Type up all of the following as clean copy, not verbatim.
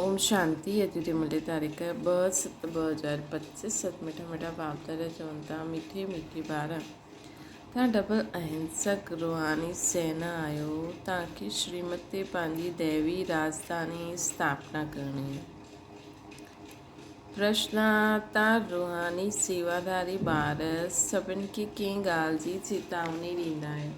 ओम शांति। अॼु जी मुंहिंजी तारीख़ 2/7/2025। सत मिठा मिठा बाप-दादा चवनि था, मीठे मीठे ॿार, तव्हां डबल अहिंसक रूहानी सेना आहियो। तव्हांखे श्रीमत ते पंहिंजी दैवी राजधानी स्थापना करणी आहे। प्रश्न आहे, तव्हां रूहानी सेवादारी ॿार सभिनि खे कंहिं ॻाल्हि जी चेतावनी ॾींदा आहियो?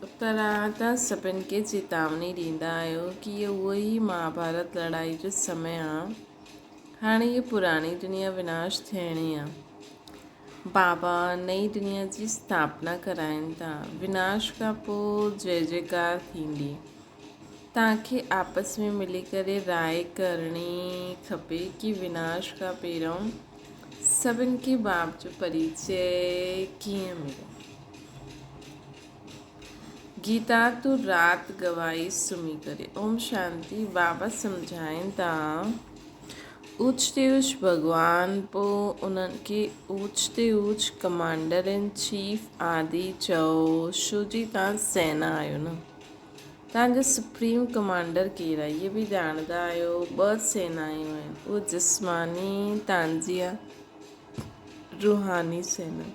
उत्तर आहे, तव्हां सभिनि खे चेतावनी ॾींदा आहियो कि इहो उहो ई महाभारत लड़ाई जो समय आहे। हाणे इहा पुराणी दुनिया विनाश थियणी आहे। बाबा नई दुनिया जी स्थापना कराइनि था। विनाश खां पोइ जय जयकार थींदी। तव्हांखे आपस में मिली करे राय करणी खपे कि विनाश खां पहिरियों सभिनि खे बाप जो परिचय कीअं मिले। गीता तूं राति गवाई सुम्ही करे। ओम शांति। बाबा सम्झाइनि था, ऊच ते ऊच भॻवान, पोइ उन्हनि खे ऊच ते ऊच कमांडर इन चीफ आदि चओ, छो जी तव्हां सेना आहियो न। तव्हांजो सुप्रीम कमांडर केरु आहे इहे बि ॼाणंदा आहियो। 2 सेनायूं आहिनि, उहा जिस्मानी तव्हांजी आहे, रूहानी सेना।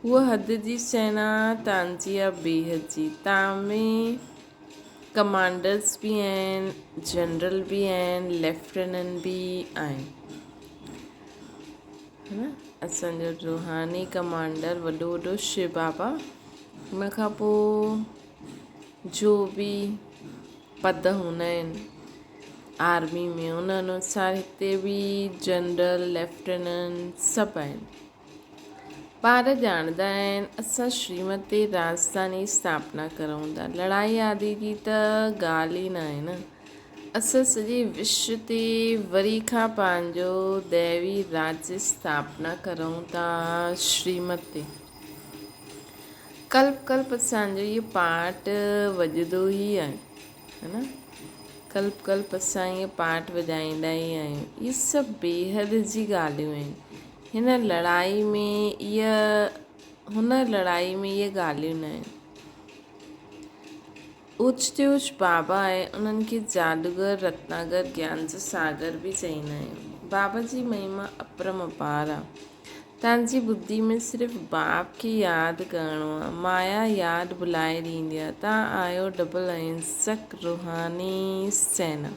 उहा हद जी सेना तव्हांजी आहे, बेहद जी। तव्हां में कमांडर्स बि आहिनि, जनरल बि आहिनि, लेफ्टिनेंट बि आहिनि, है न। असांजो रूहानी कमांडर वॾो वॾो शिव बाबा। हुन खां पोइ जो बि पद हूंदा आहिनि आर्मी में, उन अनुसार हिते बि जनरल लेफ्टिनेंट सभु आहिनि। ॿार ॼाणंदा आहिनि असां श्रीमत ते राजधानी स्थापना करूं था। लड़ाई आदि जी त ॻाल्हि ई न आहे न। असां सॼे विश्व ते वरी खां पंहिंजो दैवी राज्य स्थापना करूं था श्रीमत ते। कल्प कल्प असांजो इहो पाठ वॼंदो ई आहे, है न। कल्प कल्प असां इहो पाठ वॼाईंदा ई आहियूं। इहे सभु बेहद जी ॻाल्हियूं आहिनि। हुन लड़ाई में इहे ॻाल्हियूं न आहिनि। ऊच ते ऊच बाबा आहे, उन्हनि खे जादूगर रत्नागर ज्ञान जो सागर बि चईंदा आहियूं। बाबा जी महिमा अपरंपार आहे। तव्हांजी बुद्धि में सिर्फ़ु बाप खे यादि करिणो आहे। माया यादि भुलाए ॾींदी आहे। तव्हां आहियो डबल अहिंसक रूहानी सेना।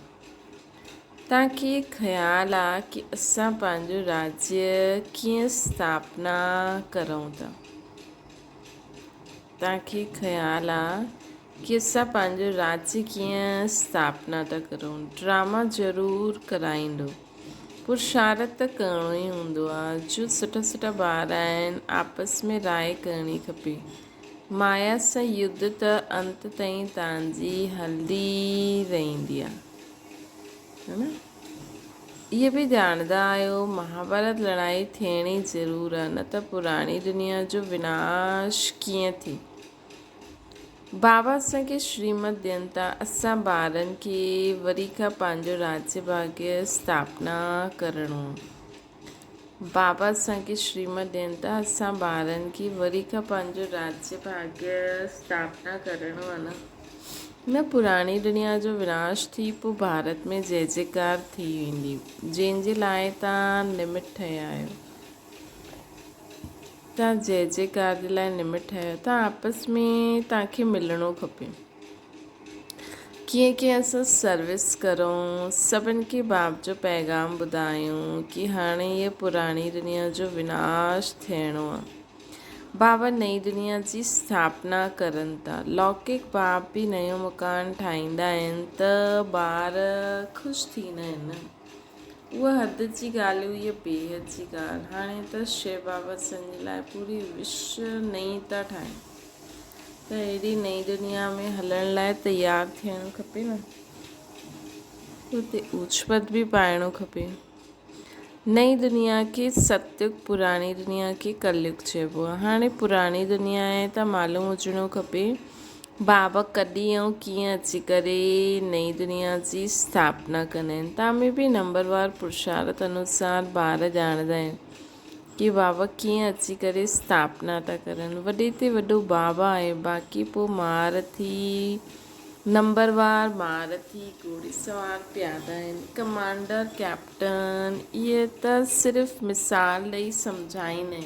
तव्हांखे ख़्यालु आहे कि असां पंहिंजो राज्य कीअं स्थापना करूं था। तव्हांखे ख़्यालु आहे कि असां पंहिंजो राज्य कीअं स्थापना था करूं। ड्रामा ज़रूरु कराईंदो, पुरुषार्थ त करिणो ई हूंदो आहे। जो सुठा सुठा ॿार आहिनि, आपस में राय करणी खपे। माया सां युद्ध त अंत ताईं तव्हांजी हलंदी रहंदी आहे, है न। इहे बि ॼाणंदा आहियो महाभारत लड़ाई थियणी ज़रूरु आहे, न त पुराणी दुनिया जो विनाश कीअं थिए। बाबा असांखे श्रीमत ॾियनि था, असां ॿारनि खे वरी खां पंहिंजो राज्य भाग्य स्थापना करिणो आहे। बाबा असांखे श्रीमत ॾियनि था, असां ॿारनि खे वरी खां पंहिंजो राज्य भाग्य स्थापना करिणो आहे न पुराणी दुनिया जो विनाश थी पोइ भारत में जय जयकार थी वेंदी, जंहिंजे लाइ तव्हां निमित ठहिया आहियो। तव्हां जय जयकार जे लाइ निमित ठहियो। तव्हां आपस में तव्हांखे मिलणो खपे। कीअं कीअं असां सर्विस करूं, सभिनि खे बाप जो पैगाम ॿुधायूं कि हाणे इहा पुराणी दुनिया जो विनाश थियणो आहे। बाबा नई दुनिया जी स्थापना करनि था। लौकिक बाप बि नयो मकान ठाहींदा आहिनि त ॿार ख़ुशि थींदा आहिनि न। उहा हद जी ॻाल्हियूं, इहा बेहद जी ॻाल्हि। हाणे त शिव बाबा असांजे लाइ पूरी विश्व नई था ठाहिनि, त अहिड़ी नई दुनिया में हलण लाइ तयारु थियणु खपे न। हुते ऊचपत बि पाइणो खपे। नई दुनिया खे सतयुग, पुराणी दुनिया खे कलयुग चइबो आहे। हाणे पुराणी दुनिया आहे त मालूम हुजणो खपे बाबा कॾहिं ऐं कीअं अची करे नई दुनिया जी स्थापना कंदा आहिनि। तव्हां में बि नंबरवार पुरुषार्थ अनुसार ॿार ॼाणंदा आहिनि कि बाबा कीअं अची करे स्थापना था करनि। वॾे ते वॾो बाबा आहे, बाक़ी पोइ महारथी नंबरवार महारथी घोड़सवार प्यादा आहिनि कमांडर कैप्टन इहे त सिर्फ़ु मिसाल ॾेई सम्झाईंदा आहिनि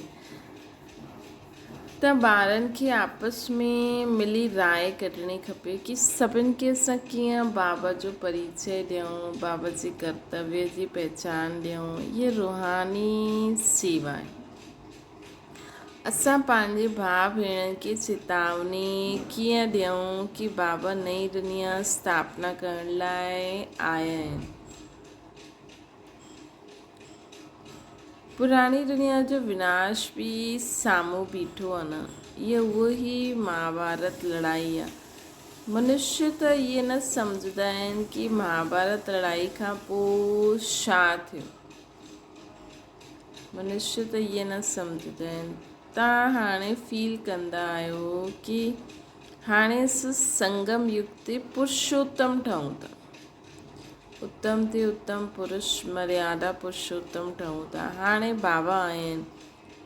त ॿारनि खे आपस में मिली राय कढणी खपे कि सभिनि खे असां कीअं बाबा जो परिचय ॾियूं बाबा जे कर्तव्य जी पहचान ॾियूं इहे रूहानी सेवा आहे असां पंहिंजे भाउ भेणनि खे चेतावनी कीअं ॾियूं कि बाबा नई दुनिया स्थापना करण लाइ आया आहिनि पुरानी दुनिया जो विनाश भी साम्हूं बीठो आहे न इहा उहा ई महाभारत लड़ाई आहे मनुष्य त इहे न सम्झंदा आहिनि कि महाभारत लड़ाई खां पोइ छा थियो मनुष्य त इहे न सम्झंदा आहिनि तव्हां हाणे फील कंदा आहियो कि हाणे असां संगम युग ते पुरुषोत्तम ठहूं था उत्तम ते उत्तम पुरुष मर्यादा पुरुषोत्तम ठहूं था हाणे बाबा आहिनि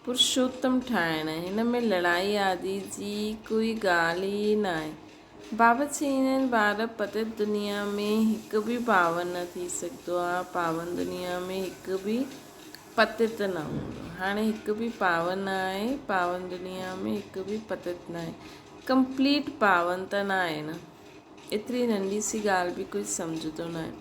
पुरुषोत्तम ठाहिण हिन में लड़ाई आदि जी कोई ॻाल्हि ई न आहे बाबा चईंदा आहिनि ॿार पतित दुनिया में हिकु बि पावन न थी सघंदो आहे पावन दुनिया में हिकु बि पतित न हूंदो हाणे हिकु बि पावन न आहे पावन दुनिया में हिकु बि पतित न आहे कंप्लीट पावन त न आहे न एतिरी नंढी सी ॻाल्हि बि कोई सम्झंदो न आहे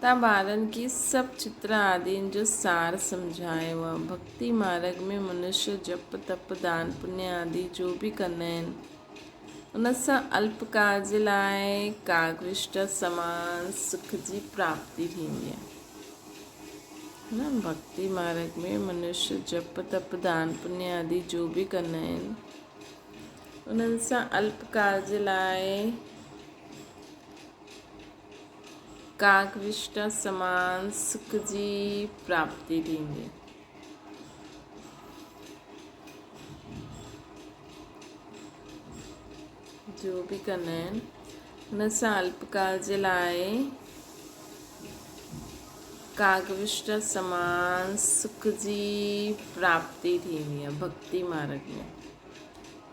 तव्हां ॿारनि खे सभु चित्र आदिनि जो सार सम्झायो आहे भक्ति मार्ग में मनुष्य जप तप दान पुण्य आदि जो बि कंदा आहिनि उन सां अल्पकाल जे लाइ कागविष्ट समान सुख जी प्राप्ति थींदी आहे न भक्ति मार्ग में मनुष्य जप तप दान पुण्य आदि जो बि कंदा आहिनि उन्हनि सां अल्पकाल जे लाइ कागविष्ट समान सुख जी प्राप्ति थींदी जो बि कंदा आहिनि हुन सां अल्पकाल जे लाइ कागविष्ट समान सुख जी प्राप्ति थींदी आहे भक्ति मार्ग में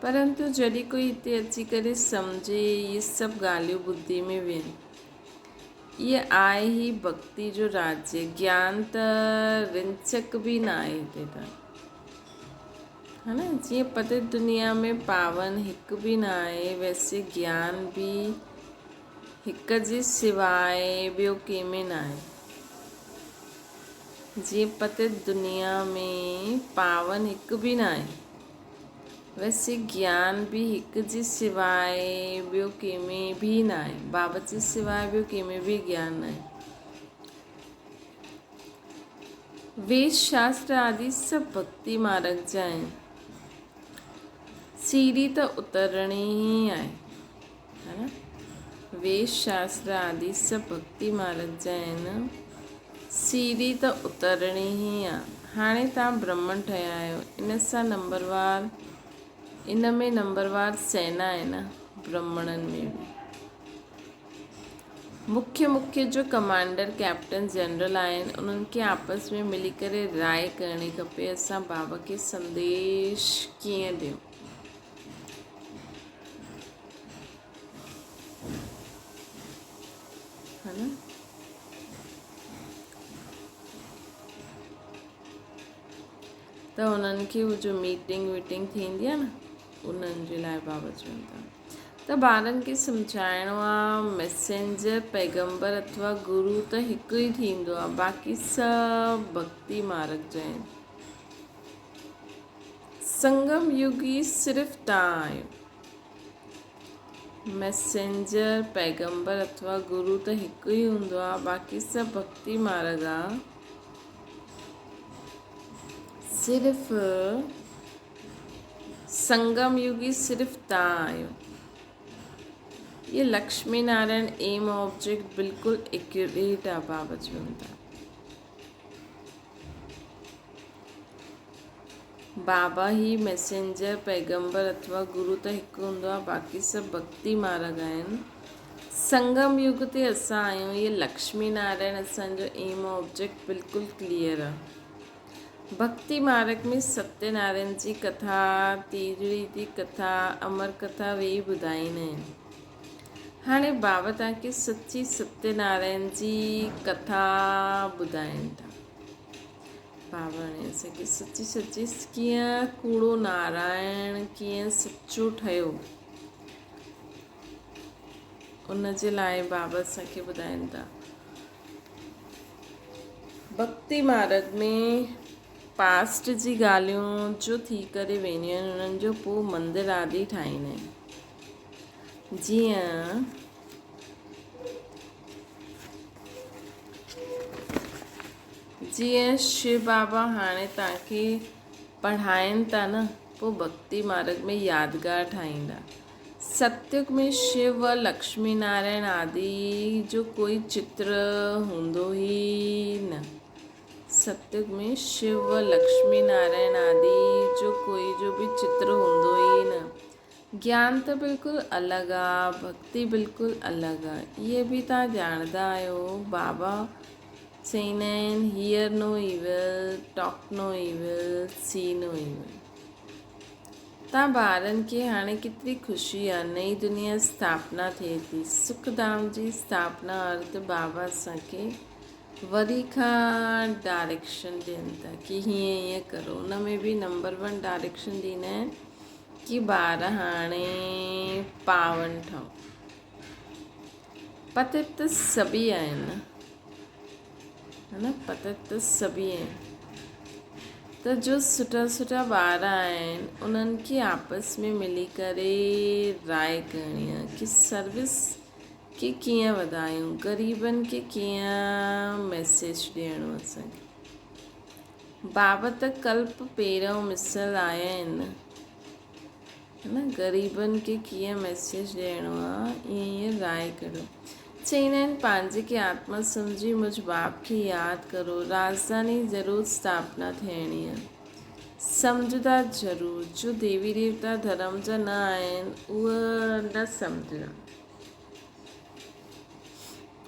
परंतु जॾहिं कोई हिते अची करे सम्झे इहे सभु ॻाल्हियूं ॿुधी में वेहनि ये आहे ही भक्ति जो राज्य ज्ञान त रिंचक भी ना आहे हिते त है न जीअं पतित दुनिया में पावन हिकु बि न आहे वैसे ज्ञान भी हिक जे सिवाय ॿियो कंहिंमें न आहे जीअं पतित दुनिया में पावन हिकु बि न आहे वैसे ज्ञान भी हिक जे सिवाय ॿियो कंहिंमें बि न आहे बाबा जे सिवाय ॿियो कंहिंमें बि ज्ञान न आहे वेद शास्त्र आदि सभु भक्ति मार्ग जा आहिनि सीढ़ी त उतरणी ई आहे है न वेद शास्त्र आदि सभु भक्ति मार्ग जा आहिनि सीढ़ी त उतरणी ई आहे हाणे तव्हां ब्राह्मण ठहिया आहियो इन सां नंबरवार इन में नंबरवार सेना आहे न ब्राह्मणनि में भी मुख्य जो कमांडर कैप्टन जनरल आहिनि उन्हनि खे आपस में मिली करे राय करणी खपे असां बाबा खे संदेश कीअं ॾियूं है न त उन्हनि खे उहो जो मीटिंग वीटिंग थींदी आहे न उन्हनि जे लाइ बाबा चवनि था त ॿारनि खे सम्झाइणो आहे मैसेंजर पैगंबर अथवा गुरु त हिकु ई थींदो आहे बाक़ी सभु भक्ति मार्ग जा आहिनि संगम युगी सिर्फ़ु तव्हां आहियो मैसेंजर पैगंबर अथवा गुरु त हिकु ई हूंदो आहे बाक़ी सभु भक्ति मार्ग आहे सिर्फ़ु संगम युगी सिर्फ़ु तव्हां आहियो ये लक्ष्मी नारायण एम ऑब्जेक्ट बिल्कुलु एक्यूरेट आहे बाबा चवनि था बाबा ही मैसेंजर पैगंबर अथवा गुरु त हिकु हूंदो आहे बाक़ी सभु भक्ति मार्ग आहिनि संगम युग ते असां आहियूं ये लक्ष्मी नारायण असांजो एम ऑब्जेक्ट बिल्कुलु क्लियर आहे भक्ति मार्ग में सत्यनारायण जी कथा तीजड़ी जी कथा अमर कथा वेही ॿुधाईंदा आहिनि हाणे बाबा तव्हांखे सची सत्यनारायण जी कथा ॿुधाइनि था। बाबा हाणे असांखे सची सची कीअं कूड़ो नारायण कीअं सचो ठहियो, उन जे लाइ बाबा असांखे ॿुधाइनि था। भक्ति मार्ग में पास्ट जी ॻाल्हियूं जो थी करे वेंदियूं आहिनि, उन्हनि जो पोइ मंदरु आदि ठाहींदा आहिनि। जीअं शिव बाबा हाणे तव्हांखे पढ़ाइनि था न, पोइ भक्ति मार्ग में यादगार ठाहींदा। सतयुग में शिव लक्ष्मी नारायण आदि जो कोई चित्र हूंदो ई न। सतयुग में शिव लक्ष्मी नारायण आदि जो कोई जो बि चित्र हूंदो ई न। ज्ञान त बिल्कुलु अलॻि आहे, भक्ति बिल्कुलु अलॻि आहे। इहे बि तव्हां ॼाणंदा आहियो। बाबा चईंदा आहिनि hear no evil, talk no evil, see no evil. तव्हां ॿारनि खे हाणे केतिरी ख़ुशी आहे, नई दुनिया स्थापना थिए थी। सुखधाम जी स्थापना अर्थ बाबा असांखे वरी खां डायरेक्शन ॾियनि था कि हीअं हीअं करो। उन में बि नंबर 1 डायरेक्शन ॾींदा आहिनि कि ॿार हाणे पावन ठहो। पतित त सभी आहिनि, है न, पतित त सभी आहिनि। त जो सुठा सुठा ॿार आहिनि उन्हनि खे आपस में मिली करे राय करणी आहे कि सर्विस खे कीअं वधायूं, ग़रीबनि खे कीअं मैसेज ॾियणो आहे असांखे। बाबा त कल्प पहिरियों मिसल आया आहिनि, है न, ग़रीबनि खे कीअं मैसेज ॾियणो आहे, ईअं राय करो। चईंदा आहिनि पंहिंजे खे आत्मा सम्झी मुझ बाप खे यादि करो। राजधानी ज़रूरु स्थापना थियणी आहे, सम्झंदा ज़रूरु। जो देवी देवता धर्म जा न आहिनि उहे न सम्झंदा,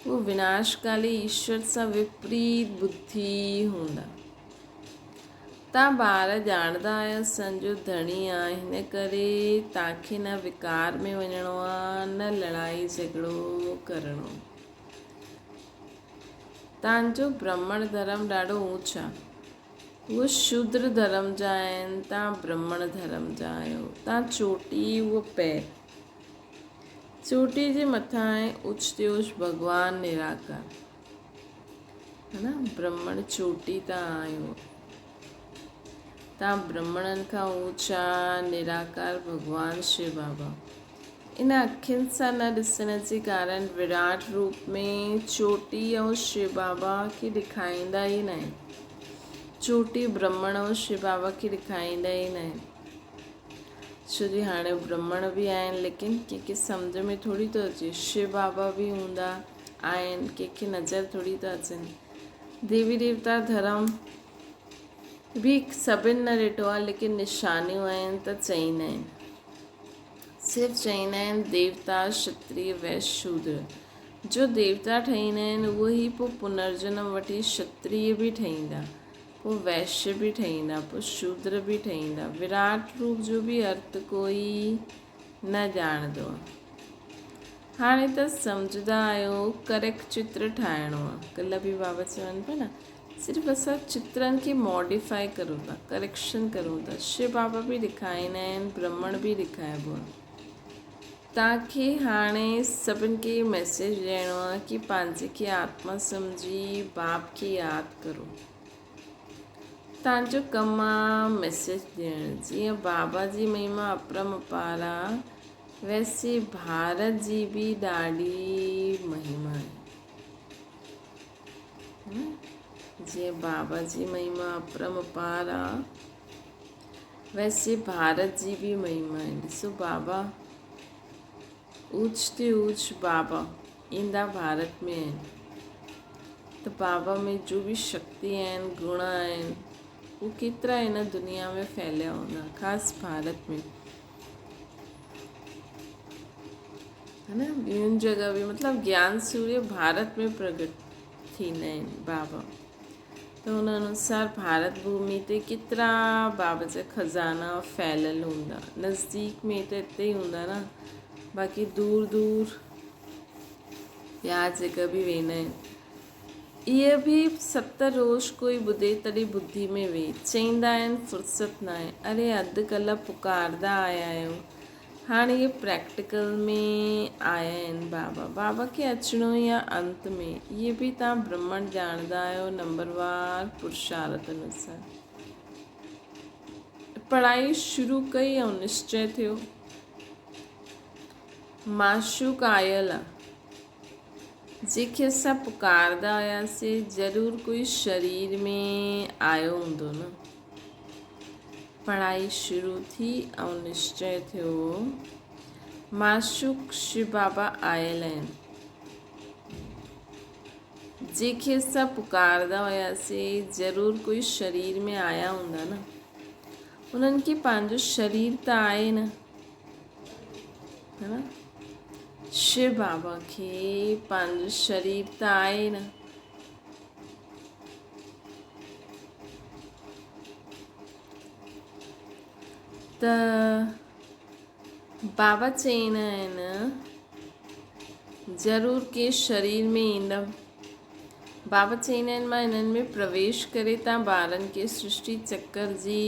उहे विनाशकाली ईश्वर सां विपरीत बुद्धि हूंदा। तव्हां ॿार ॼाणंदा आहियो संजो धणी आहे, हिन करे तव्हांखे न विकार में वञिणो आहे, न लड़ाई झगड़ो करिणो। तव्हांजो ब्राह्मण धर्म ॾाढो ऊच आहे, उहे शूद्र धर्म जा आहिनि, तव्हां ब्राह्मण धर्म जा आहियो। तव्हां चोटी, उहो पैर। चोटी जे मथां आहे उच ते उच भॻवानु निराकार, है न, ब्राह्मण चोटी तव्हां आहियो। तव्हां ब्राह्मणनि खां ऊचा निराकार भॻवानु शिव बाबा। इन अखियुनि सां न ॾिसण जे कारण विराट रूप में चोटी ऐं शिव बाबा खे ॾेखारींदा ई न आहिनि। चोटी ब्राह्मण ऐं शिव बाबा खे ॾेखारींदा ई न आहिनि, छो जो हाणे ब्राह्मण बि आहिनि लेकिन कंहिंखे सम्झ में थोरी थो अचे। शिव बाबा बि हूंदा आहिनि, कंहिंखे नज़र थोरी था अचनि। देवी देवता धर्म बि सभिनि न ॾिठो आहे, लेकिन निशानियूं आहिनि त चईंदा आहिनि। सिर्फ़ु चईंदा आहिनि देवता क्षत्रिय वैश्य शूद्र। जो देवता ठहींदा आहिनि उहे ई पोइ पुनर्जन्म वठी क्षत्रिय बि ठहींदा, पोइ वैश्य बि ठहींदा, पोइ शूद्र बि ठहींदा। विराट रूप जो बि अर्थ कोई न ॼाणंदो आहे। हाणे त सम्झंदा आहियो करेक्ट चित्र ठाहिणो आहे। कल्ह बि बाबा चवनि पिया न, सिर्फ़ु असां चित्रनि खे मॉडिफाई करूं था, करेक्शन करूं था। शिव बाबा बि ॾेखारींदा आहिनि, ब्राह्मण बि ॾेखारिबो आहे। तव्हांखे हाणे सभिनि खे मैसेज ॾियणो आहे कि पंहिंजे खे आत्मा सम्झी बाप खे यादि करो। तव्हांजो कमु आहे मैसेज ॾियणु। जीअं बाबा जी महिमा अपरंपार आहे, वैसे भारत जी बि ॾाढी महिमा आहे। जीअं बाबा जी महिमा अपरंपार आहे, वैसे भारत जी बि महिमा आहे। ॾिसो बाबा ऊच ते ऊच बाबा ईंदा भारत में आहिनि, त बाबा में जो बि शक्ति आहिनि, गुण आहिनि, उहे केतिरा हिन दुनिया में फैलिया हूंदा, ख़ासि भारत में, है न। ॿियुनि जॻह बि मतिलबु ज्ञान सूर्य भारत में प्रगट थींदा आहिनि बाबा, त हुन अनुसार भारत भूमि ते केतिरा बाबा जा खज़ाना फैलियल हूंदा। नज़दीक में त हिते ई हूंदा न, बाक़ी दूर दूर यादि जेका बि वेंदा आहिनि इहे बि 7 रोज़ कोई ॿुधे तॾहिं ॿुधी में वेही चईंदा आहिनि फ़ुर्सत न आहे। अरे अधु कल्ह पुकारंदा आया आहियो, हाणे इहे प्रैक्टिकल में आया आहिनि। बाबा खे अचिणो ई आहे अंत में। इहे बि तव्हां ब्रह्मण ॼाणंदा आहियो नंबरवार पुरुषार्थ अनुसार। पढ़ाई शुरू कई ऐं निश्चय थियो माशूक आयल आहे जंहिंखे असां पुकारंदा हुआसीं ज़रूरु कोई शरीर में आयो हूंदो न। पढ़ाई शुरू थी ऐं निश्चय थियो माशूक शिव बाबा आयल आहिनि जंहिंखे असां पुकारंदा हुआसीं ज़रूरु कोई शरीर में आया हूंदा न। उन्हनि खे पंहिंजो शरीर त आहे न, है न। शिव बाबा खे पंहिंजो शरीर त आहे न। त बाबा चईंदा आहिनि ज़रूरु के शरीर में ईंदमि। बाबा चईंदा आहिनि मां हिननि में प्रवेश करे तव्हां ॿारनि खे सृष्टि चक्कर जी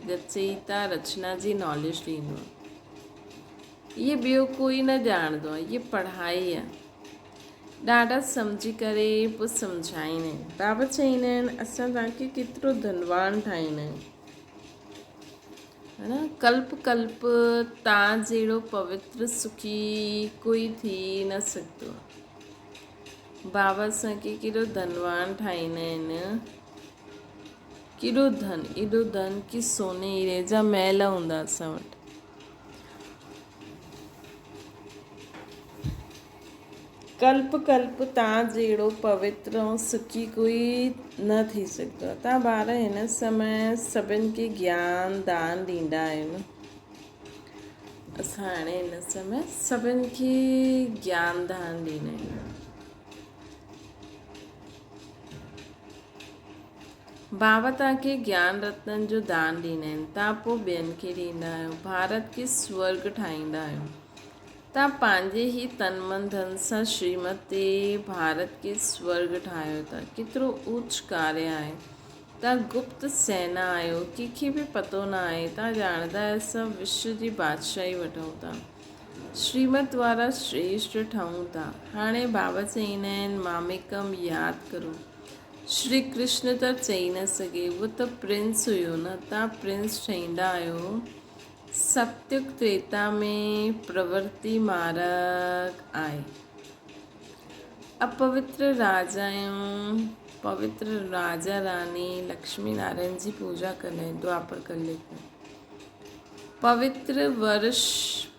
रचयिता रचना जी नॉलेज ॾींदो आहे। इहे ॿियो कोई न ॼाणंदो आहे, इहे पढ़ाई आहे। ॾाढा सम्झी करे पोइ सम्झाईंदा आहिनि। बाबा चईंदा आहिनि असां तव्हांखे केतिरो धनवान ठाहींदा आहियूं, है न। कल्प कल्प तव्हां जहिड़ो पवित्र सुखी कोई थी न सघंदो आहे। बाबा असांखे केॾो धनवान ठाहींदा आहिनि, केॾो धन, एॾो धन की सोने हीरे जा महल हूंदा असां वटि। कल्प कल्प तव्हां जहिड़ो पवित्र ऐं सुखी कोई न थी सघंदो आहे। तव्हां ॿार हिन समय सभिनि खे ज्ञान दान ॾींदा आहियो न। असां हाणे हिन समय सभिनि खे ज्ञान दान ॾींदा आहियूं। बाबा तव्हांखे ज्ञान रत्ननि जो दान ॾींदा आहिनि, तव्हां पोइ ॿियनि खे ॾींदा आहियो। भारत खे स्वर्ग ठाहींदा आहियो। तव्हां पंहिंजे ई तन मन धन सां श्रीमत ते भारत खे स्वर्ग ठाहियो था। केतिरो ऊच कार्य आहे। तव्हां गुप्त सेना आहियो, कंहिंखे बि पतो न आहे। तव्हां ॼाणंदा आहियो असां विश्व जी बादशाही वठूं था, श्रीमत वारा श्रेष्ठ ठहूं था। हाणे बाबा चईंदा आहिनि मामेकम यादि करो। श्री कृष्ण त चई न सघे, उहो त प्रिंस हुयो न। तव्हां प्रिंस ठहींदा आहियो। सत्युग त्रेता में प्रवृत्ति मार्ग आहे। अपवित्र राजा आहियूं, पवित्र राजा रानी लक्ष्मी नारायण जी पूजा कंदा आहिनि द्वापर कलयुग में। पवित्र वर्ष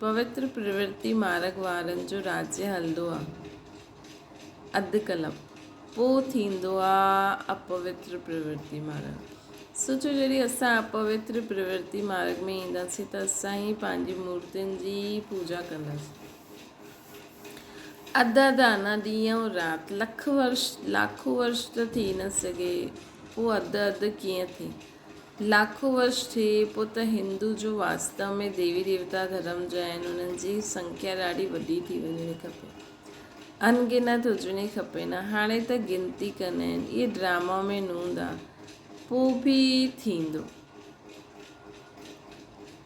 पवित्र प्रवृत्ति मार्ग वारनि जो राज्य हलंदो आहे। अधु कल्प पोइ थींदो आहे अपवित्र प्रवृत्ति मार्ग। सोचो जॾहिं असां अपवित्र प्रवृत्ति मार्ग में ईंदासीं त असां ई पंहिंजी मूर्तियुनि जी पूजा कंदासीं। अधु आना ॾींहुं ऐं राति लाखों वर्ष त थी न सघे, पोइ अधु कीअं थिए। लाखों वर्ष थिए पोइ त हिंदू जो वास्तव में देवी देवता धर्म जा आहिनि उन्हनि जी संख्या ॾाढी वॾी थी वञणी खपे, अनगिनत हुजणी खपे न। हाणे त गिनती कंदा आहिनि, इहे ड्रामा में नूंदा, पोइ बि थींदो,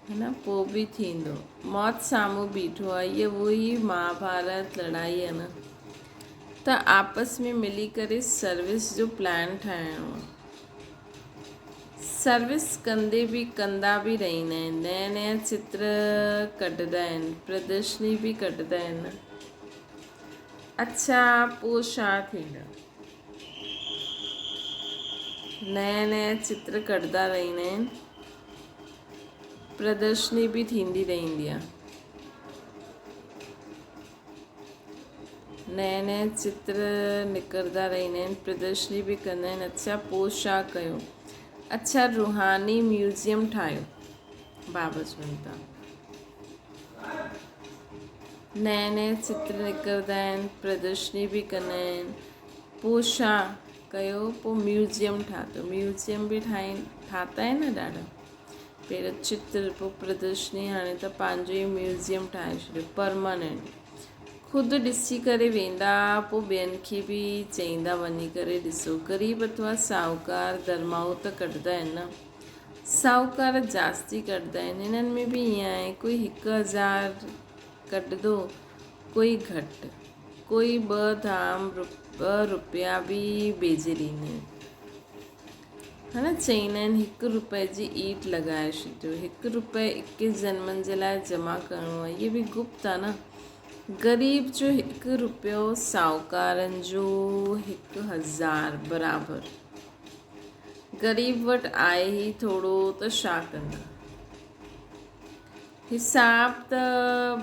है न। पोइ बि थींदो। मौत साम्हूं बीठो आहे। इहा उहो ई महाभारत लड़ाई आहे न। त आपस में मिली करे सर्विस जो प्लान ठाहिणो आहे। सर्विस कंदा बि रहंदा आहिनि। नया नया चित्र कढंदा आहिनि, प्रदर्शनी बि कढंदा आहिनि। अच्छा पोइ छा थींदा? नया नया चित्र कढंदा रहंदा आहिनि, प्रदर्शनी बि थींदी रहंदी आहे। नया नया चित्र निकिरंदा रहंदा आहिनि, प्रदर्शनी बि कंदा आहिनि। अच्छा पोइ छा कयो? अच्छा रूहानी म्यूज़ियम ठाहियो। बाबा चवनि था नया नया चित्र निकिरंदा आहिनि, प्रदर्शनी बि कंदा आहिनि। पोइ छा कयो? पोइ म्यूज़ियम ठातो। म्यूज़ियम बि ठाता आहिनि न ॾाढा। पहिरियों चित्र, पोइ प्रदर्शनी, हाणे त पंहिंजो ई म्यूज़ियम ठाहे छॾियो परमानेंट। ख़ुदि ॾिसी करे वेंदा, पोइ ॿियनि खे बि चईंदा वञी करे ॾिसो। ग़रीब अथवा साहूकार धर्माऊ त कढंदा आहिनि न, साहूकार जास्ती कढंदा आहिनि। हिननि में बि ईअं आहे, कोई 1000 कढंदो, कोई घटि, कोई 2 रुपया बि बेजे ॾींदा आहिनि। है न, चईंदा आहिनि 1 रुपए जी ईट लॻाए छॾियो, 1 रुपए 21 जन्मनि जे लाइ जमा करिणो आहे। इहे बि गुप्त आहे न। ग़रीब जो 1 रुपयो, साहूकारनि जो 1000 बराबरि। ग़रीब वटि आहे ई थोरो त छा कंदा? हिसाब त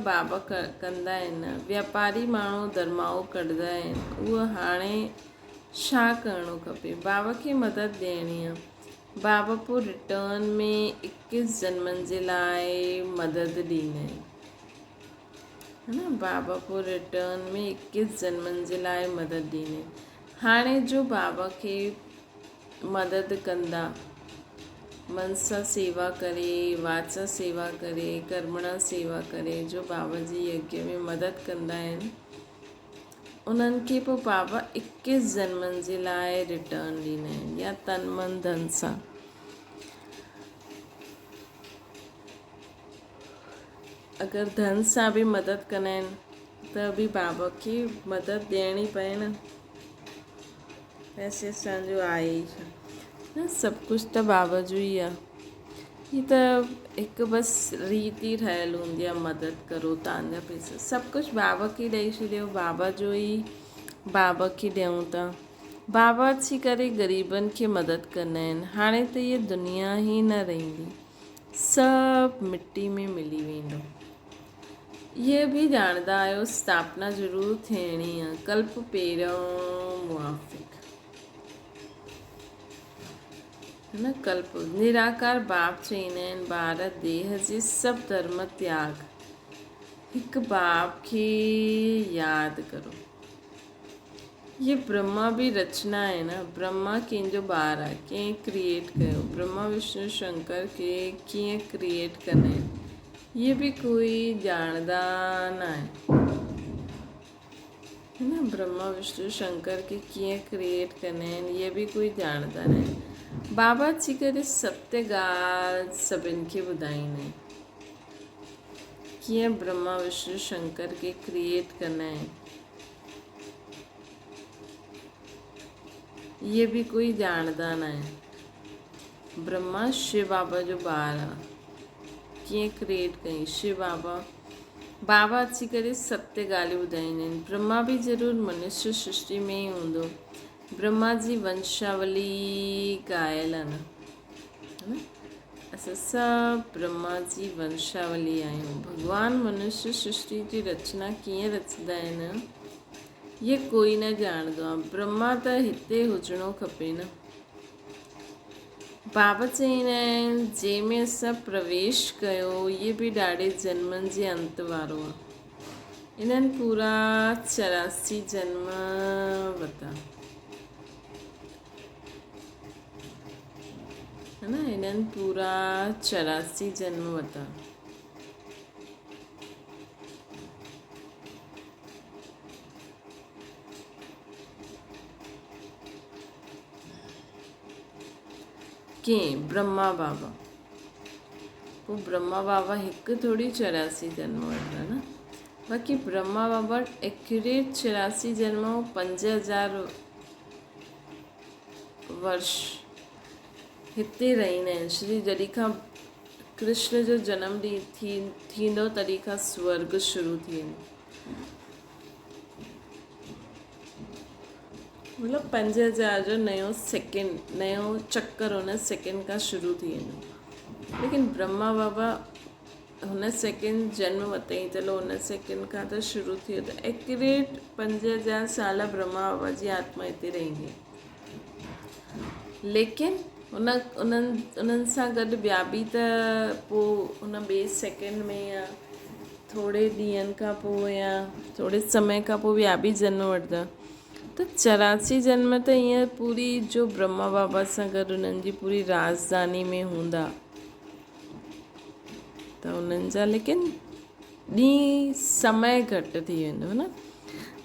बाबा कंदा आहिनि। वापारी माण्हू धर्माऊ कढंदा आहिनि, उहो हाणे छा करिणो खपे? बाबा खे मदद ॾियणी आहे। बाबा पोइ रिटर्न में 21 जन्मनि जे लाइ मदद ॾींदा आहिनि, है न। बाबा पोइ रिटर्न में 21 जन्मनि जे लाइ मदद ॾींदा आहिनि। हाणे जो बाबा खे मदद कंदा, मनसा सेवा करे, वाचा सेवा करे, कर्मणा सेवा करे, जो बाबा जी यज्ञ में मदद कंदा आहिनि, उन्हनि खे पोइ बाबा 21 जन्मनि जे लाइ रिटर्न ॾींदा आहिनि, या तन मन धन सां। अगरि धन सां बि मदद कंदा आहिनि त बि बाबा खे मदद ॾियणी पए न। पैसे असांजो आहे ई छा न, सभु कुझु त बाबा जो ई आहे। ही त हिकु बसि रीति ठहियलु हूंदी आहे, मदद करो, तव्हांजा पैसा सभु कुझु बाबा खे ॾेई छॾियो, बाबा जो ई बाबा खे ॾियूं था। बाबा अची करे ग़रीबनि खे मदद कंदा आहिनि। हाणे त इहा दुनिया ई न रहंदी, सभु मिटी में मिली वेंदो। इहे बि ॼाणंदा आहियो, स्थापना ज़रूरु थियणी आहे। कल्प पहिरियों मुआफ़िक, है न। कल्प निराकार बाप चईंदा आहिनि, भारत देह जे सभु धर्म त्याग, हिकु बाप खे यादि करो। ये ब्रह्मा बि रचना आहे न। ब्रह्मा कंहिंजो ॿारु आहे, कंहिं क्रिएट कयो। ब्रह्मा विष्णु शंकर खे कीअं क्रिएट कंदा आहिनि, ये बि कोई ॼाणंदा न आहे, है न। ब्रह्मा विष्णु शंकर खे कीअं क्रिएट कंदा आहिनि, ये बि कोई ॼाणंदा न आहे। बाबा अची करे सत्य ॻाल्हि सभिनि खे ॿुधाईंदा आहिनि, कीअं ब्रह्मा विष्णु शंकर खे क्रिएट कंदा आहिनि, ये बि कोई ॼाणंदा न आहे। ब्रह्मा शिव बाबा जो ॿारु आहे, कीअं क्रिएट कई शिव बाबा। बाबा अची करे सत्य ॻाल्हियूं ॿुधाईंदा आहिनि। ब्रह्मा बि ज़रूरु मनुष्य सृष्टि में ई हूंदो। ब्रह्मा जी वंशावली ॻायल आहे न, असां सभु ब्रह्मा जी वंशावली आहियूं। भॻवानु मनुष्य सृष्टि जी रचना कीअं रचंदा आहिनि, ये कोई न ॼाणंदो आहे। ब्रह्मा त हिते हुजिणो खपे न। बाबा चईंदा आहिनि, जंहिंमें असां प्रवेश कयो, इहे बि ॾाढे जन्मनि जे अंत वारो आहे। इन्हनि पूरा 84 जन्म वरिता, है न। इन्हनि पूरा 84 जन्म वरिता। कंहिं ब्रह्मा बाबा, पोइ ब्रह्मा बाबा हिकु थोरी 84 जन्म वरिता न। बाक़ी ब्रह्मा बाबा एक्यूरेट 84 जन्म, 5000 वर्ष हिते रहंदा आहिनि। श्री जॾहिं खां कृष्ण जो जनम ॾींहुं थींदो, तॾहिं खां स्वर्ग शुरू थी वेंदो। मतिलबु 5000 जो नयो सेकेंड, नयो चक्कर हुन सेकेंड खां शुरू थी वेंदो। लेकिन ब्रह्मा बाबा हुन सेकेंड जन्म वरितई, चलो हुन सेकेंड खां त शुरू थी वियो। त एक्यूरेट 5000 साल ब्रह्मा बाबा जी आत्मा हिते रहंदी आहे। लेकिन उन्हनि सां गॾु ॿिया बि त पोइ हुन ॿिए सेकेंड में या थोरे ॾींहंनि खां पोइ या थोरे समय खां पोइ ॿिया बि जन्म वठंदा। त 84 जन्म त ईअं पूरी जो ब्रह्मा बाबा सां गॾु उन्हनि जी पूरी राजधानी में हूंदा, त उन्हनि जा लेकिन ॾींहुं समय घटि थी वेंदो न।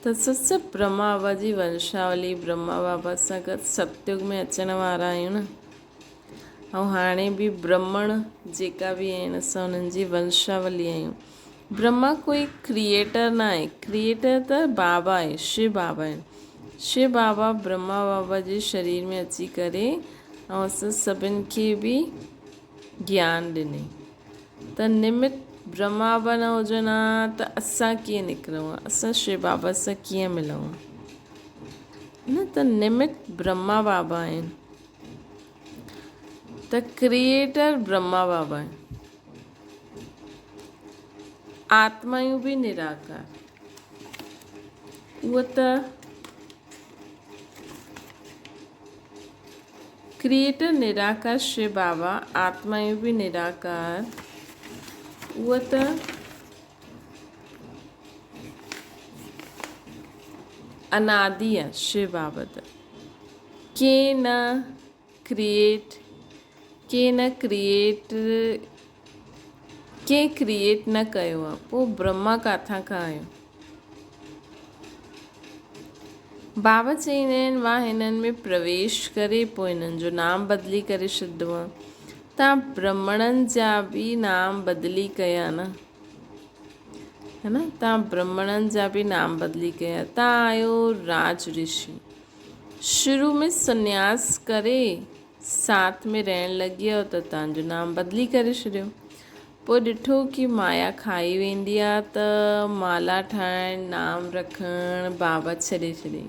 त सस ब्रह्मा बाबा जी वंशावली ब्रह्मा बाबा सां गॾु सतयुग में अचण वारा आहियूं न। ऐं हाणे बि ब्राह्मण जेका बि आहिनि असां उन्हनि जी वंशावली आहियूं। ब्रह्मा कोई क्रिएटर न आहे, क्रिएटर त बाबा आहे, शिव बाबा आहिनि। शिव बाबा ब्रह्मा बाबा जे शरीर में अची करे ऐं असां सभिनि खे बि ज्ञान ॾिनई। त निमित ब्रह्मा बाबा न हुजनि हा त असां कीअं निकिरूं हा, असां शिव बाबा सां कीअं मिलूं हा न। त निमित ब्रह्मा बाबा आहिनि, त क्रिएटर ब्रह्मा बाबा आहिनि। आत्मायूं बि निराकार, उहो त क्रिएटर निराकार शिव बाबा, आत्मायूं बि निराकार, उहो त अनादि आहे शिव बाबा त। के न क्रिएट न कयो आहे, पोइ ब्रह्मा किथां खां आयो। बाबा चईंदा आहिनि मां हिननि में प्रवेश करे पोइ हिननि जो नाम बदिली करे छॾियो आहे। तव्हां ब्राह्मणनि जा बि नाम बदिली कया न, है न। तव्हां ब्राह्मणनि जा बि नाम बदिली कया। तव्हां आहियो राज ऋषि, शुरू में संन्यास करे साथ में रहण लॻी वियो त तव्हांजो नाम बदिली करे छॾियो। पोइ ॾिठो कि माया खाई वेंदी आहे त माला ठाहिण, नाम रखणु बाबा छॾे छॾियईं।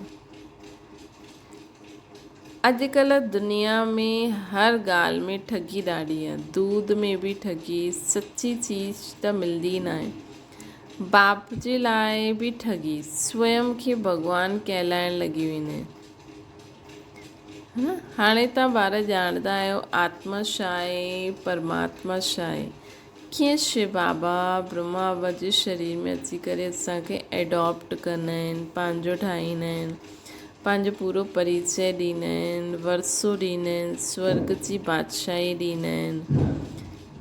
अॼुकल्ह दुनिया में हर ॻाल्हि में ठगी ॾाढी आहे, दूध में बि ठगी, सची चीज़ त मिलंदी न आहे। बाप जे लाइ बि ठगी, स्वयं खे भॻवानु कहलाइण लॻी वेंदा आहिनि, है न। हाणे तव्हां ॿार ॼाणंदा आहियो आत्मा छा आहे, परमात्मा छा आहे। कीअं शिव बाबा ब्रह्मा बाबा जे शरीर में अची करे असांखे एडॉप्ट कंदा आहिनि, पंहिंजो ठाहींदा आहिनि, पंहिंजो पूरो परिचय ॾींदा आहिनि, वरसो ॾींदा आहिनि, स्वर्ग जी बादशाही ॾींदा आहिनि।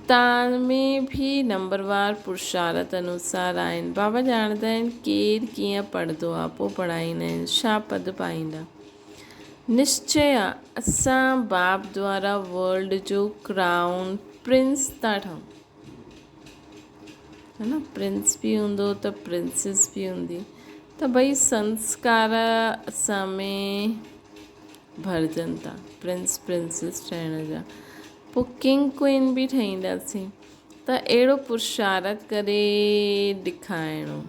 तव्हां में बि नंबरवार पुरुषार्थ अनुसार आहिनि। बाबा ॼाणंदा आहिनि केरु कीअं पढ़ंदो आहे, पोइ पढ़ाईंदा आहिनि छा पद पाईंदा। निश्चय आहे असां बाप द्वारा वर्ल्ड जो क्राउन प्रिंस था ठहूं, है न। प्रिंस बि हूंदो त प्रिंसेस बि हूंदी। त भई संस्कार असां में भरजनि था प्रिंस प्रिंसेस ठहिण जा। पोइ किंग क्वीन बि ठहींदासीं। त अहिड़ो पुरुषार्थ करे ॾेखारिणो।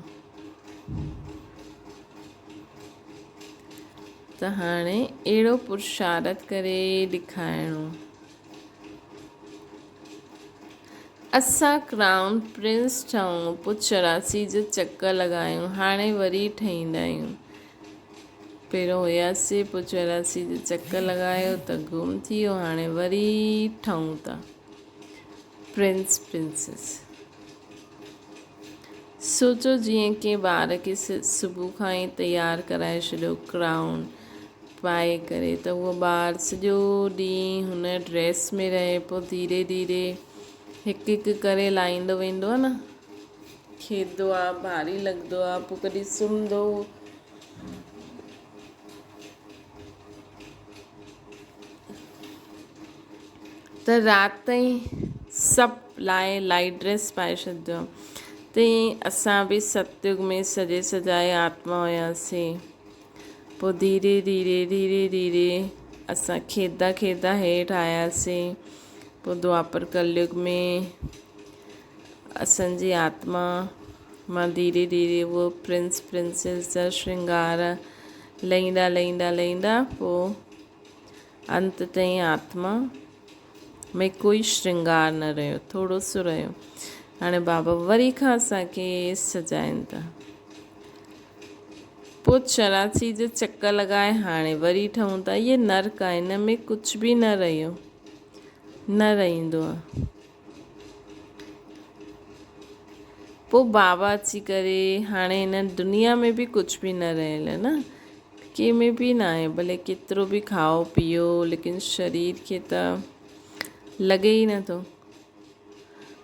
त हाणे अहिड़ो पुरुषार्थ करे ॾेखारिणो। असां क्राउन प्रिंस ठहूं, पोइ 84 जो चकर लॻायूं, हाणे वरी ठहींदा आहियूं। पहिरियों हुयासीं, पोइ 84 जो चकर लॻायो त गुम थी वियो, हाणे वरी ठहूं था प्रिंस प्रिंसेस। सोचो जीअं की ॿार खे सुबुह खां ई तयारु कराए छॾियो क्राउन पाए करे, त उहो ॿारु सॼो ॾींहुं हुन ड्रेस में रहे, पोइ धीरे धीरे हिकु हिकु करे लाहींदो वेंदो आहे न, खेॾंदो आहे, भारी लॻंदो आहे, पोइ कॾहिं सुम्हंदो, त राति ताईं सभु लाइट ड्रेस पाए छॾंदो आहे। त ईअं असां बि सतयुग में सजे सजाए आत्मा हुयासीं। पोइ धीरे धीरे धीरे धीरे असां खेॾंदा खेॾंदा हेठि आयासीं। पोइ द्वापर कलयुग में असांजी आत्मा मां धीरे धीरे उहो प्रिंस प्रिंसेस जा श्रृंगार लहींदा लहींदा लहींदा पोइ अंत ताईं आत्मा में कोई श्रृंगार न रहियो, थोरो सो रहियो। हाणे बाबा वरी खां असांखे सजाइनि था। पोइ 84 जो चकर लॻाए हाणे वरी ठहूं था। इहे नर्क आहे, हिन में कुझु बि न रहियो, न रहंदो आहे। पोइ बाबा अची करे हाणे हिन दुनिया में बि कुझु बि न रहियल आहे न, कंहिंमें बि न आहे। भले केतिरो बि खाओ पीओ, लेकिन शरीर खे त लॻे ई नथो।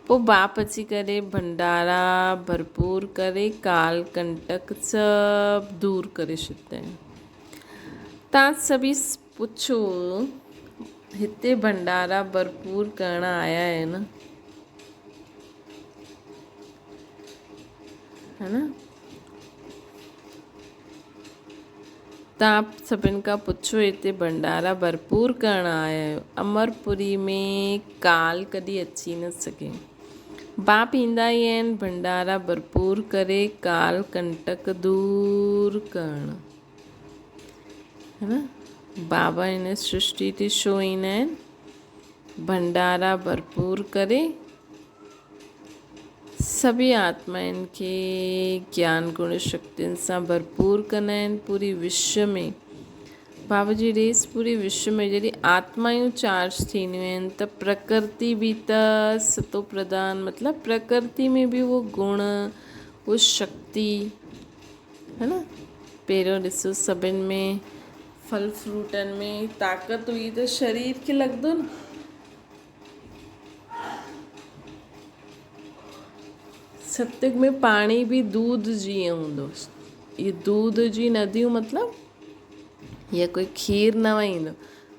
पोइ बाप अची करे भंडारा भरपूर करे काल कंटक सभु दूर करे छॾींदा आहिनि। तव्हां सभी पुछो हिते भंडारा भरपूर करण आया आहिनि, है न? तव्हां सभिनि खां पुछो हिते भंडारा भरपूर करण आया आहियो। अमरपुरी में काल कॾहिं अची न सघे। बाप ईंदा ई आहिनि भंडारा भरपूर करे काल कंटक दूर करण, है न? बाबा हिन सृष्टि ते छो ईंदा आहिनि? भंडारा भरपूर करे सभी आत्माउनि खे ज्ञान गुण शक्तियुनि सां भरपूर कंदा आहिनि। पूरी विश्व में बाबा जी रेस पूरी विश्व में जॾहिं आत्मायूं चार्ज थींदियूं आहिनि त प्रकृति बि त सतो प्रधान मतिलबु प्रकृति में बि उहो गुण उहो शक्ति, है न? पहिरियों ॾिसो सभिनि में फल फ्रूटनि में ताक़त हुई त शरीर खे लॻंदो न। सत्युग में पाणी बि दूध जीअं हूंदो। इहे दूध जी नदियूं मतिलबु हीअ कोई खीर न वहींदो,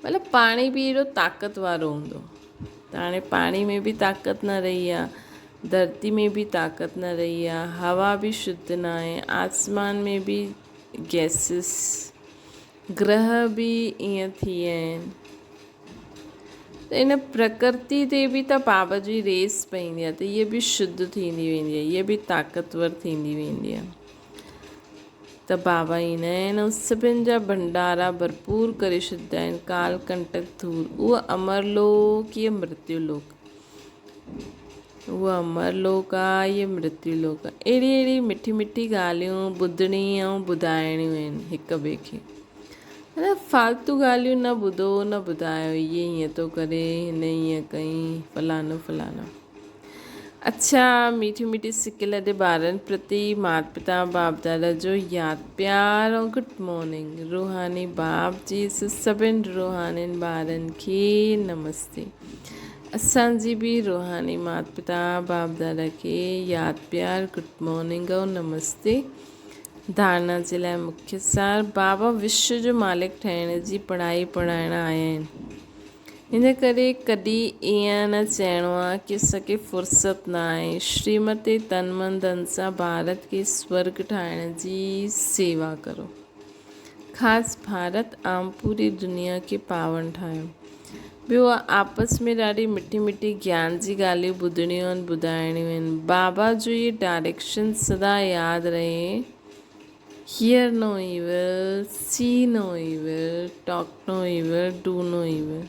मतिलबु पाणी बि अहिड़ो ताक़त वारो हूंदो। त हाणे पाणी में बि ताक़त न रही आहे, धरती में बि ताक़त न रही आहे, हवा बि शुद्ध न आहे, आसमान में बि गैसिस, ग्रह बि ईअं थी विया आहिनि। त इन प्रकृति ते बि त बाबा जी रेस पवंदी आहे त इहे बि शुद्ध थींदी वेंदी आहे, इहे बि ताक़तवर थींदी वेंदी आहे। त बाबा ईंदा आहिनि ऐं सभिनि जा भंडारा भरपूर करे छॾींदा आहिनि काल कंटक दूर। उहो अमरलोक, इहे मृत्युलोक, उहा अमरलोक आहे, इहे मृत्युलोक आहे। अहिड़ी अहिड़ी मिठी मिठी ॻाल्हियूं ॿुधणी ऐं ॿुधाइणियूं आहिनि हिक ॿिए खे, है न? फालतू ॻाल्हियूं न ॿुधो न ॿुधायो, इहे हीअं थो करे, हिन हीअं कई, फलानो फलानो। अच्छा, मीठी मीठी सिक लॾे ॿारनि प्रति माता पिता बाप दादा जो यादि प्यार ऐं गुड मॉर्निंग। रूहानी बाप जी सभिनि रूहानियुनि ॿारनि खे नमस्ते। असांजी बि रूहानी माता पिता बाप दादा खे यादि प्यार गुड मॉर्निंग ऐं नमस्ते। धारणा जे लाइ मुख्य सार, बाबा विश्व जो मालिक ठहिण जी पढ़ाई पढ़ाइण आया आहिनि। हिन करे कॾहिं ईअं न चइणो आहे की असांखे फ़ुर्सत न आहे। श्रीमती तन मन धन सां भारत खे स्वर्ग ठाहिण जी सेवा करो। ख़ासि भारत आम पूरी दुनिया खे पावन ठाहियो। ॿियो आपस में ॾाढी मिठी मिठी ज्ञान जी ॻाल्हियूं ॿुधणियूं आहिनि, ॿुधाइणियूं आहिनि। बाबा जो इहे डायरेक्शन सदा यादि रहे। Hear no evil, see no evil, talk no evil, do no evil.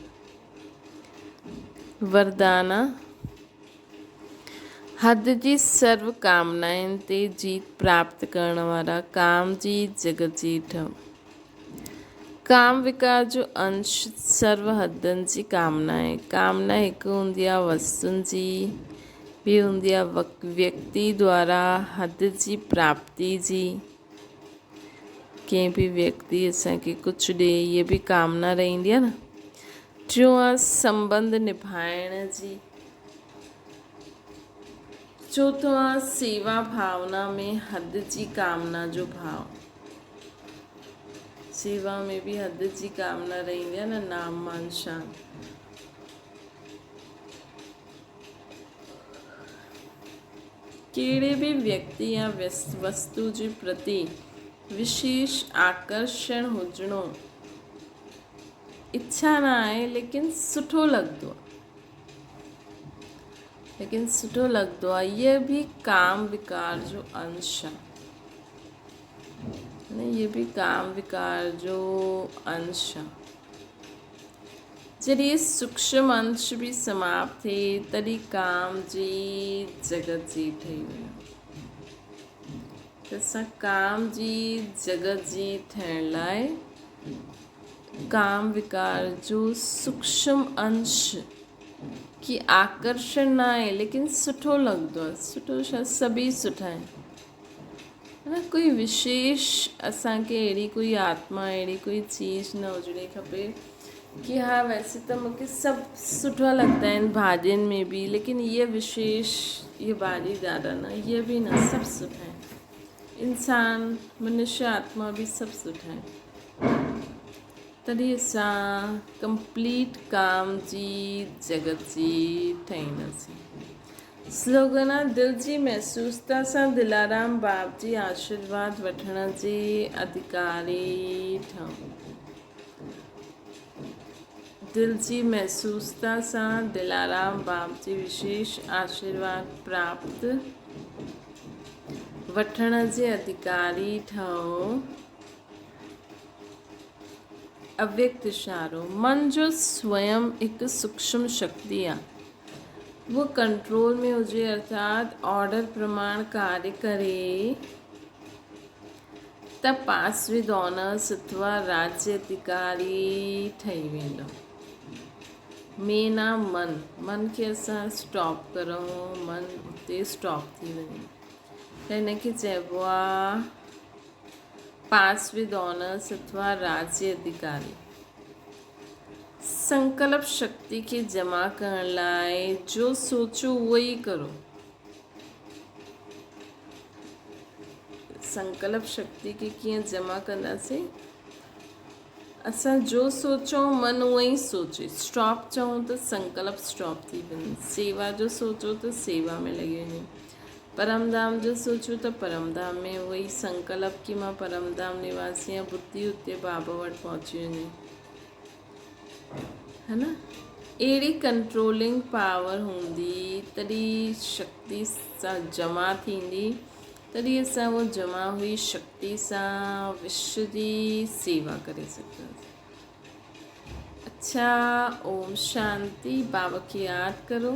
वरदाना, हद जी सर्व कामनाउनि ते जीत प्राप्त करण वारा काम जी जगत जीठ। काम विकार जो अंश सर्व हदनि जी कामना आहे। कामना हिकु हूंदी आहे वस्तुनि जी, ॿी हूंदी आहे व्यक्ति द्वारा हद जी प्राप्ति जी। कंहिं बि व्यक्ति असांखे कुझु ॾिए, इहे बि कामना रहंदी आहे न। टियों आहे संबंध निभाइण जी। चौथों आहे सेवा भावना में हद जी कामना जो भाव। सेवा में भी हद जी कामना रहंदी आहे न, नाम मान शान। कहिड़े भी व्यक्ति या वस्तु जे प्रति विशेष आकर्षण हुजणो इच्छा न आहे, लेकिन सुठो लॻंदो आहे, ये भी काम विकार जो अंश आहे। ये भी काम विकार जो अंश आहे। जॾहिं सूक्ष्म अंश भी समाप्त थिए तॾहिं काम जी जगत जी ठही वञे। त असां काम जी जगत जी ठहिण लाइ काम विकार जो सूक्ष्म अंश की आकर्षण न आहे, लेकिन सुठो लॻंदो आहे। सुठो छा, सभी सुठा आहिनि, है न। कोई विशेष असांखे अहिड़ी कोई आत्मा, अहिड़ी कोई चीज़ न हुजणी खपे कि हाँ वैसे तो मूंखे सब सुठा लगता है इन भाॼियुनि में भी, लेकिन ये विशेष ये भाॼी ज़्यादा न, ये भी न सब सुठा है। इंसान मनुष्य आत्मा भी सब सुठा है। तॾहिं असां कंप्लीट काम जी जगत जी ठाहींदासीं। स्लोगन आहे दिल जी महसूसता सां दिलाराम बाप जी आशीर्वाद वठण जे अधिकारी ठहूं। दिल जी महसूसता सां दिलाराम बाप जी विशेष आशीर्वाद प्राप्त वठण जे अधिकारी ठहो। अव्यक्त इशारो, मन जो स्वयं एक सूक्ष्म शक्ति आहे। वो कंट्रोल में हुजे अर्थात ऑर्डर प्रमाण कार्य करे त पास विद ऑनर्स अथवा राज्य अधिकारी ठही वेंदो। मेन आहे मन खे असां स्टॉप करूं, मन उते स्टॉप थी वञे त हिनखे चइबो आहे पास विद ऑनर्स अथवा राज्य अधिकारी। संकल्प शक्ति के जमा करण लाइ जो सोचो उहो ई करो। संकल्प शक्ति के कीअं जमा कंदासीं? असां जो सोचूं मन उहो ई सोचे। स्टॉप चऊं त संकल्प स्टॉप थी वञे। सेवा जो सोचो त सेवा में लॻी वञे। परमधाम जो सोचो त परमधाम में वही संकल्प कि मां परमधाम निवासी आहियां, बुद्धि उते बाबा वटि पहुची वञे, है न। अहिड़ी कंट्रोलिंग पावर हूंदी तॾहिं शक्ति सां जमा थींदी, तॾहिं असां वो जमा हुई शक्ति सां विश्व जी सेवा करे सघंदासीं। अच्छा, ओम शांति। बाबा खे यादि करो।